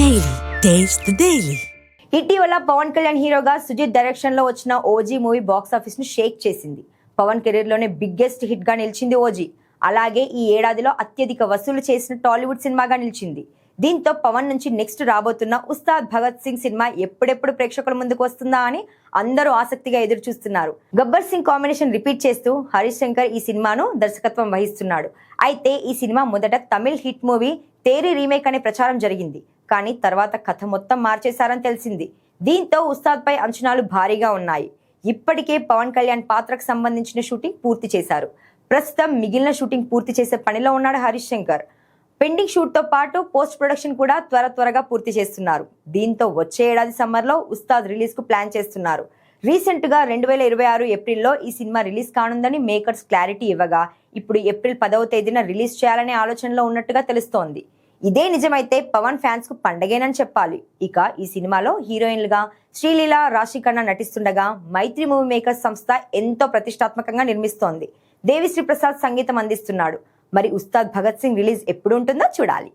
Daily. Taste the Daily. ఇటీవల పవన్ కళ్యాణ్ హీరోగా Sujith direction లో వచ్చిన ఓజీ మూవీ బాక్స్ ఆఫీస్ ను షేక్ చేసింది. పవన్ కెరీర్ లోనే బిగ్గెస్ట్ హిట్ గా నిలిచింది ఓజీ. అలాగే ఈ ఏడాదిలో అత్యధిక వసూలు చేసిన టాలీవుడ్ సినిమాగా నిలిచింది. దీంతో పవన్ నుంచి నెక్స్ట్ రాబోతున్న ఉస్తాద్ భగత్ సింగ్ సినిమా ఎప్పుడెప్పుడు ప్రేక్షకుల ముందుకు వస్తుందా అని అందరూ ఆసక్తిగా ఎదురు చూస్తున్నారు. గబ్బర్ సింగ్ కాంబినేషన్ రిపీట్ చేస్తూ హరీష్ శంకర్ ఈ సినిమాను దర్శకత్వం వహిస్తున్నాడు. అయితే ఈ సినిమా మొదట Tamil hit movie Theri remake అనే ప్రచారం జరిగింది. కానీ తర్వాత కథ మొత్తం మార్చేశారని తెలిసింది. దీంతో ఉస్తాద్ పై అంచనాలు భారీగా ఉన్నాయి. ఇప్పటికే పవన్ కళ్యాణ్ పాత్రకు సంబంధించిన షూటింగ్ పూర్తి చేశారు. ప్రస్తుతం మిగిలిన షూటింగ్ పూర్తి చేసే పనిలో ఉన్నాడు హరీష్ శంకర్. పెండింగ్ షూట్ తో పాటు పోస్ట్ ప్రొడక్షన్ కూడా త్వరగా పూర్తి చేస్తున్నారు. దీంతో వచ్చే ఏడాది సమ్మర్ లో ఉస్తాద్ రిలీజ్ కు ప్లాన్ చేస్తున్నారు. రీసెంట్ గా 2026 ఏప్రిల్లో ఈ సినిమా రిలీజ్ కానుందని మేకర్స్ క్లారిటీ ఇవ్వగా ఇప్పుడు ఏప్రిల్ 10వ తేదీన రిలీజ్ చేయాలనే ఆలోచనలో ఉన్నట్టుగా తెలుస్తోంది. ఇదే నిజమైతే పవన్ ఫ్యాన్స్ కు పండగేనని చెప్పాలి. ఇక ఈ సినిమాలో హీరోయిన్లుగా శ్రీలీల, రాశిఖన్నా నటిస్తుండగా మైత్రి మూవీ మేకర్స్ సంస్థ ఎంతో ప్రతిష్టాత్మకంగా నిర్మిస్తోంది. దేవిశ్రీ ప్రసాద్ సంగీతం అందిస్తున్నాడు. మరి ఉస్తాద్ భగత్ సింగ్ రిలీజ్ ఎప్పుడు ఉంటుందో చూడాలి.